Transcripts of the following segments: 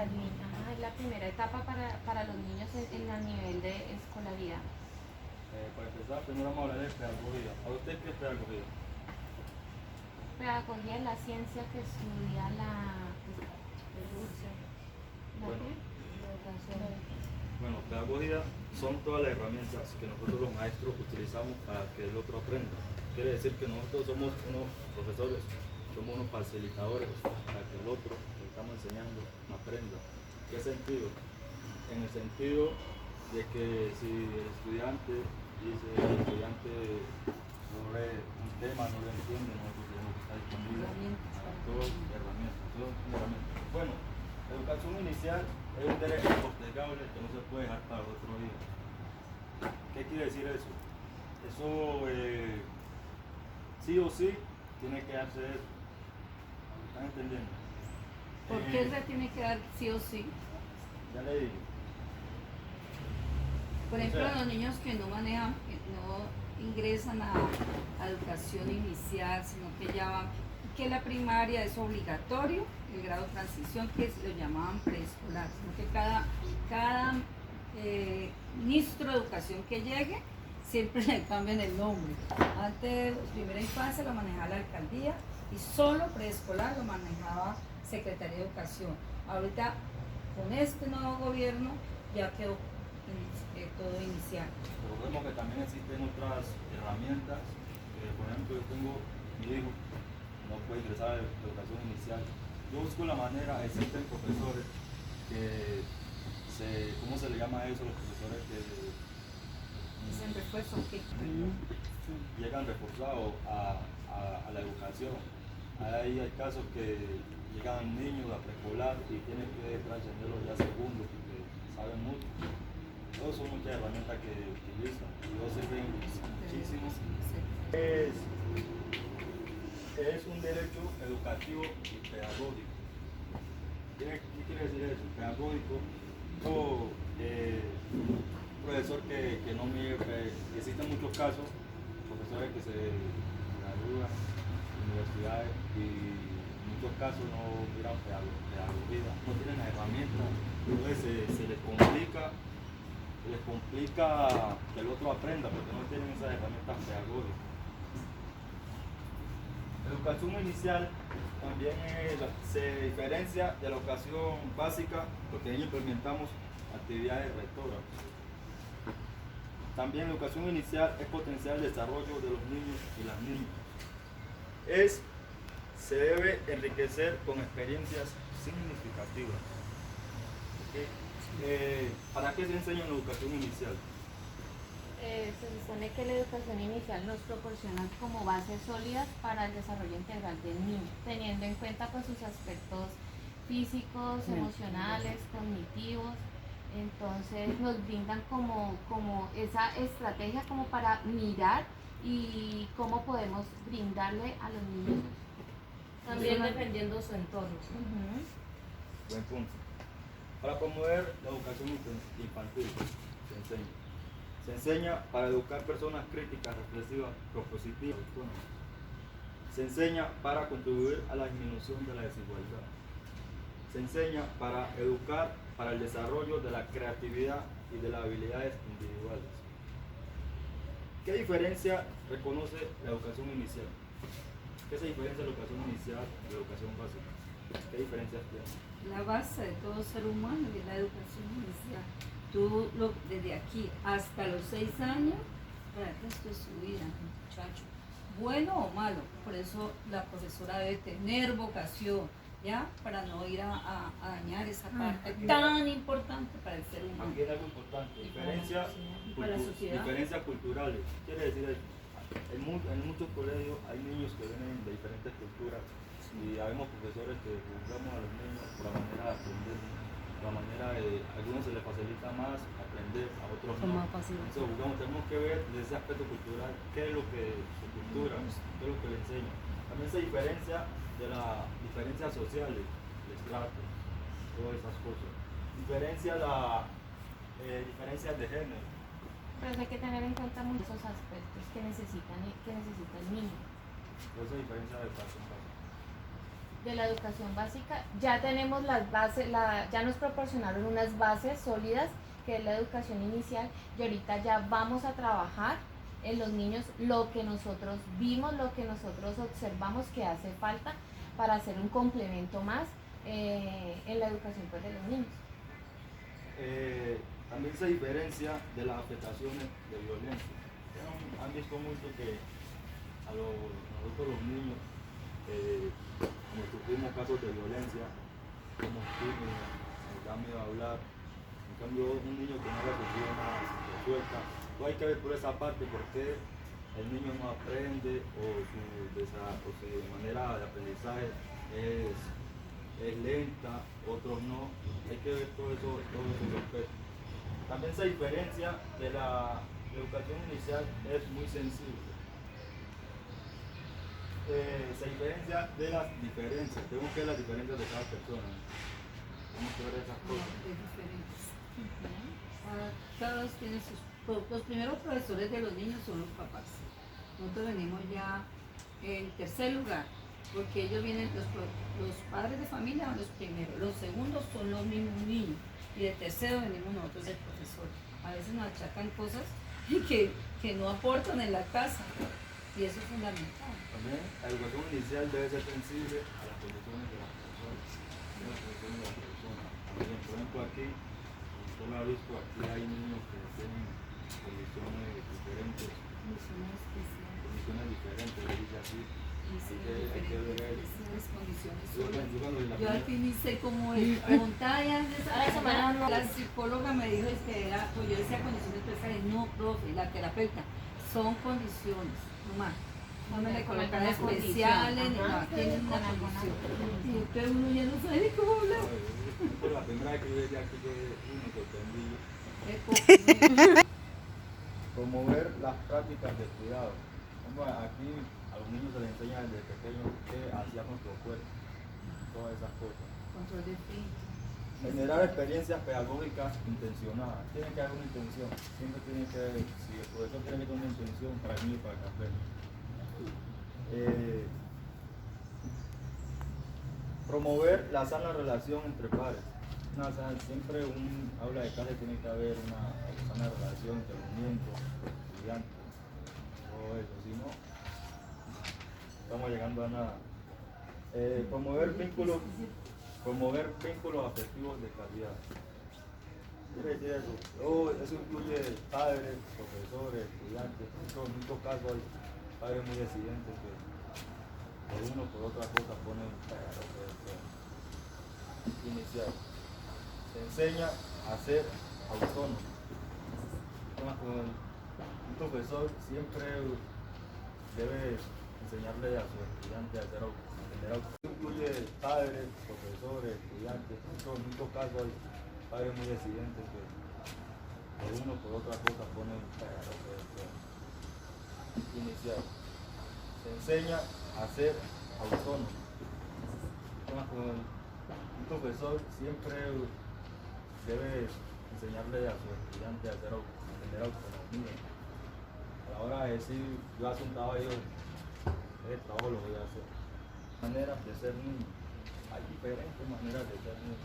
del niño. Ajá, es la primera etapa para los niños en el nivel de escolaridad. Para empezar, primero vamos a hablar de pedagogía. ¿A usted qué es pedagogía? Pedagogía es la ciencia que estudia la Bueno, educación. bueno, pedagogía son todas las herramientas que nosotros los maestros utilizamos para que el otro aprenda. Quiere decir que nosotros somos unos profesores, somos unos facilitadores para que el otro que estamos enseñando aprenda. ¿Qué sentido? En el sentido de que si el estudiante dice, el estudiante sobre un tema no lo entiende, nosotros tenemos que estar disponibles a todas herramientas. Bueno, educación inicial es un derecho impostergable que no se puede dejar para otro día. ¿Qué quiere decir eso? Eso sí o sí tiene que darse eso. ¿Están entendiendo? ¿Por qué se tiene que dar sí o sí? Ya le digo. Por ejemplo, los niños que no manejan, que no ingresan a educación inicial, sino que ya van, que la primaria es obligatorio, el grado de transición, que lo llamaban preescolar, sino que cada ministro de educación que llegue, siempre le cambian el nombre. Antes, primera infancia lo manejaba la alcaldía y solo preescolar lo manejaba Secretaría de Educación. Ahorita, con este nuevo gobierno, ya quedó todo inicial. Recordemos que también existen otras herramientas. Por ejemplo, yo tengo mi hijo, no puede ingresar a la educación inicial. Yo busco la manera, existen profesores que ¿cómo se le llama a eso? Los profesores que Dicen refuerzo, ¿qué? llegan reforzados a la educación. Ahí hay casos que llegan niños a preescolar y tienen que trascenderlos ya segundo porque saben mucho. Todos son muchas herramientas que utilizan, todos sirven muchísimo. Es un derecho educativo y pedagógico. ¿Qué quiere decir eso? Pedagógico, profesor que no mide, existen muchos casos, profesores que se gradúan en universidades y en muchos casos no miran pedagogía, no tienen las herramientas, entonces se les complica que el otro aprenda porque no tienen esas herramientas pedagógicas. Educación inicial también se diferencia de la educación básica porque ahí implementamos actividades rectoras. También la educación inicial es potenciar el desarrollo de los niños y las niñas. Se debe enriquecer con experiencias significativas. ¿Okay? ¿Para qué se enseña en la educación inicial? Se supone que la educación inicial nos proporciona como bases sólidas para el desarrollo integral del niño, teniendo en cuenta pues sus aspectos físicos, emocionales, cognitivos. Entonces nos brindan como esa estrategia como para mirar y cómo podemos brindarle a los niños. También dependiendo su entorno. Buen punto. Para promover la educación infantil se enseña para educar personas críticas, reflexivas, propositivas, autónomas. Se enseña para contribuir a la disminución de la desigualdad. Se enseña para educar para el desarrollo de la creatividad y de las habilidades individuales. ¿Qué diferencia reconoce la educación inicial? ¿Qué se diferencia la educación inicial de la educación básica? ¿Qué diferencias tiene? La base de todo ser humano es la educación inicial. Desde aquí hasta los 6 años, para el resto de su vida, muchacho, bueno o malo. Por eso la profesora debe tener vocación, ¿ya? Para no ir a dañar esa parte tan importante para el ser humano. Aquí hay algo importante, para la sociedad. Diferencias culturales. Quiere decir eso. En muchos colegios hay niños que vienen de diferentes culturas y habemos profesores que juzgamos a los niños por la manera de aprender, por la manera de a algunos se les facilita más aprender, a otros no. Entonces juzgamos, tenemos que ver desde ese aspecto cultural qué es lo que su cultura, qué es lo que le enseña. También se diferencia de las diferencias sociales, el estrato, todas esas cosas. Diferencias de género. Pero hay que tener en cuenta muchos aspectos que necesita el niño. Esa diferencia de educación básica. de la educación básica, ya tenemos las bases, ya nos proporcionaron unas bases sólidas que es la educación inicial y ahorita ya vamos a trabajar en los niños lo que nosotros vimos, lo que nosotros observamos que hace falta para hacer un complemento más en la educación pues, de los niños. También se diferencia de las afectaciones de violencia. Han visto mucho que nosotros los niños, cuando sufrimos casos de violencia, somos tímidos, nos da miedo hablar. En cambio, un niño que no haya sufrido nada se suelta. No hay que ver por esa parte porque el niño no aprende o su manera de aprendizaje es lenta, otros no. Hay que ver todos esos aspectos. También se diferencia de la educación inicial, es muy sensible. Se diferencia de las diferencias, tenemos que ver las diferencias de cada persona. Tenemos que ver esas cosas. De diferentes. Todos tienen los primeros profesores de los niños son los papás. Nosotros venimos ya en tercer lugar, porque ellos vienen, los padres de familia van los primeros, los segundos son los mismos niños y de tercero venimos nosotros el profesor. A veces nos achacan cosas que no aportan en la casa y eso es fundamental. También la educación inicial debe ser sensible a las condiciones de las personas. Por ejemplo, aquí, usted lo ha visto, aquí hay niños que tienen condiciones diferentes, le dice así. Yo al fin ni sé cómo es. Preguntaba ya esa semana, la psicóloga me dijo que era, pues yo decía condiciones especiales, no, profe, la terapeuta, son condiciones, nomás. No me le colocan especiales, ni nada, tienen una condición. Y usted uno ya no sabe ni cómo hablar. Por la primera vez que yo llegué aquí, me sorprendí. Promover las prácticas de cuidado. Aquí a los niños se les enseña desde pequeños qué hacía nuestro cuerpo, todas esas cosas. Control de fin. Generar experiencias pedagógicas intencionadas. Tiene que haber una intención. Siempre tiene que haber, si el profesor tiene que tener una intención para el niño y para que aprenda. Promover la sana relación entre pares. Siempre un aula de clase tiene que haber una sana relación entre los miembros, los estudiantes, todo eso, si no, estamos llegando a nada. Promover vínculos afectivos de calidad. Quiere decir eso. Eso incluye padres, profesores, estudiantes. En muchos casos hay padres muy decidentes que por uno por otra cosa ponen inicial. Se enseña a ser autónomo. Un profesor siempre debe enseñarle a su estudiante a ser autónomo. Incluye padres, profesores, estudiantes. En muchos casos hay padres muy decidentes que por uno por otra cosa ponen inicial. Se enseña a ser autónomo. Un profesor siempre debe enseñarle a su estudiante a tener autonomía. A la hora de decir, yo hago un trabajo, ese trabajo lo voy a hacer. Maneras de ser niño. Hay diferentes maneras de ser niño.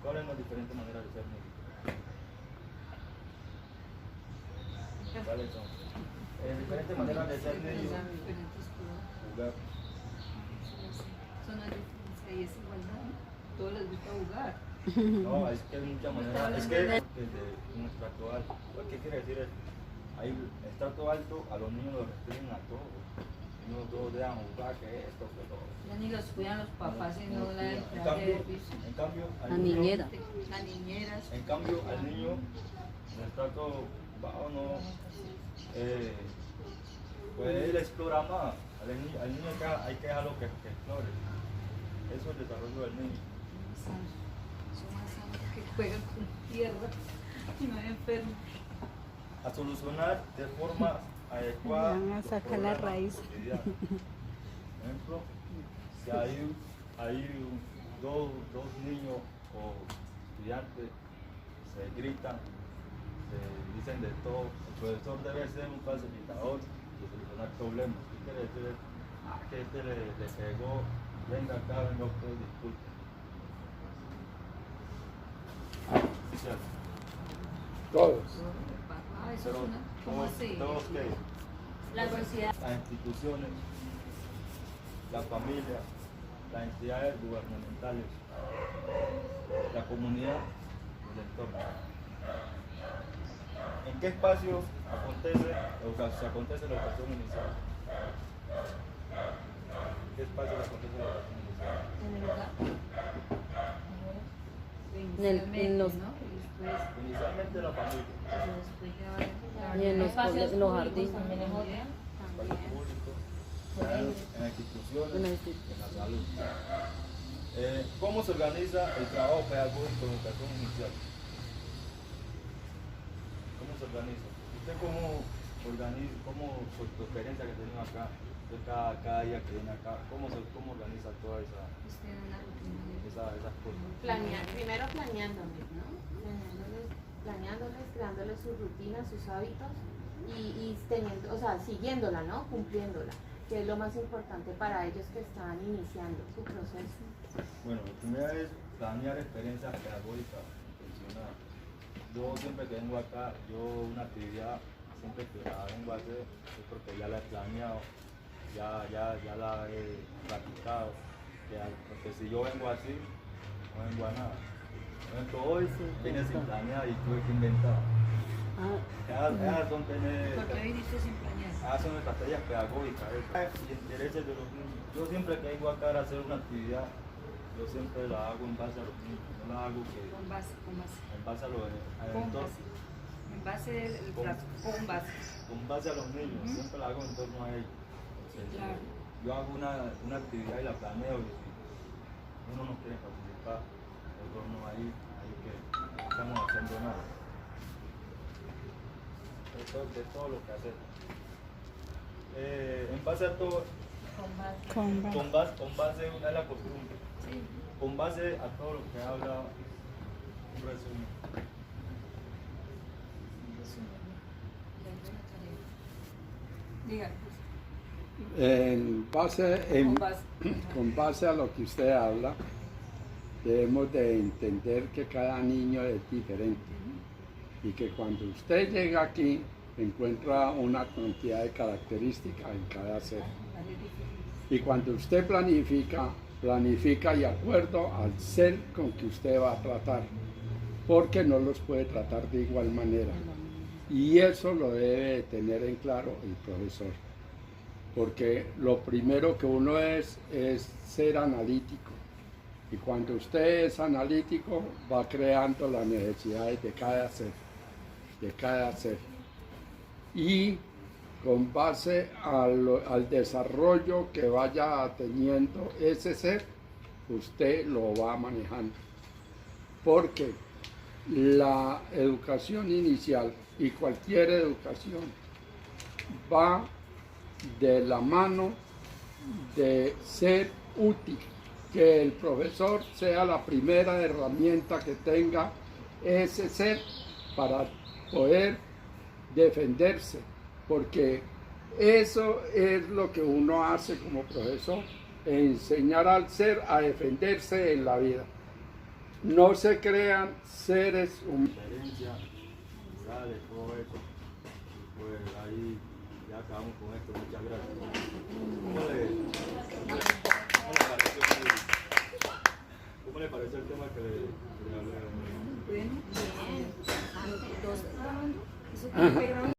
¿Cuáles son las diferentes maneras de ser niño? ¿Cuáles son? Diferentes maneras de ser niño. Jugar. Son las diferencias y es igualdad. Todos les gusta jugar. No, es que hay muchas maneras. Es que desde nuestro actual, ¿qué quiere decir eso? Hay estrato alto, a los niños los restringen a todos. Los niños todos dejan jugar, que esto, que todo. Ya ni los cuidan los papás, sino la En cambio, La niñera. las niñeras. En cambio, al niño, en estrato bajo, no, pues él explora más. Al niño hay que dejarlo que explore. Eso es el desarrollo del niño. Son más sanos que juegan con tierra y no hay enfermos. A solucionar de forma adecuada. Van a sacar la raíz. Por ejemplo, si hay dos niños o estudiantes se gritan, se dicen de todo, el profesor debe ser un facilitador de solucionar problemas. ¿Qué quiere decir eso? que este le pegó, venga acá, venga usted, disculpe. ¿Cierto? Todos. Ah, eso Pero, es una. ¿Cómo así? todos que La sociedad. las instituciones, la familia, las entidades gubernamentales, la comunidad, el entorno. ¿En qué espacios se acontece la educación inicial? ¿En qué espacios acontece la educación inicial? En el hogar. En los- ¿no? Y después, Inicialmente la familia, Después ya va Y en los espacios en los públicos jardines. también es otra. espacios públicos, en las instituciones, En las en la salud. ¿Cómo se organiza el trabajo pedagógico en educación inicial? ¿Cómo se organiza? ¿Usted cómo organiza, por tu experiencia que tiene acá, usted cada día que viene acá, cómo organiza todas usted en una rutina. esas cosas? Primero planeándoles, ¿no? Planeándoles, creándoles sus rutinas, sus hábitos y teniendo, o sea, siguiéndola, ¿no? Cumpliéndola, que es lo más importante para ellos que están iniciando su proceso. Bueno, la primera es planear experiencias pedagógicas intencionadas. Yo siempre que vengo acá, una actividad, siempre que la vengo a hacer, es porque ya la he planeado, ya la he practicado, porque si yo vengo así, no vengo a nada. Por ejemplo, hoy vine sin planear y tuve que inventar. Esas son ¿Por qué viniste sin planear? son estrategias pedagógicas. Y intereses de los niños. Yo siempre que vengo acá a hacer una actividad, yo siempre la hago en base a los niños, no la hago Con base. en base a los al Con entorno. base. En base del Con- plazo. Con base. Con base a los niños, siempre la hago en torno a ellos. Claro. Yo hago una actividad y la planeo y si uno no quiere participar, nosotros no ahí que no estamos haciendo nada. De todo lo que hacemos. En base a todo, con base a la costumbre, con base a todo lo que habla, un resumen. Diga. Con base. con base a lo que usted habla, debemos de entender que cada niño es diferente y que cuando usted llega aquí encuentra una cantidad de características en cada ser. Y cuando usted planifica de acuerdo al ser con que usted va a tratar, porque no los puede tratar de igual manera. Y eso lo debe de tener en claro el profesor, porque lo primero que uno es ser analítico. Y cuando usted es analítico, va creando las necesidades de cada ser. Y con base al desarrollo que vaya teniendo ese ser, usted lo va manejando. Porque la educación inicial y cualquier educación va de la mano de ser útil, que el profesor sea la primera herramienta que tenga ese ser para poder defenderse, porque eso es lo que uno hace como profesor, enseñar al ser a defenderse en la vida. No se crean seres humanos. Diferencia, sale todo eso. Y pues ahí ya acabamos con esto. Muchas gracias. ¿Cómo le pareció el tema que le hablé? Bueno, dos grabando. Eso tiene que grabar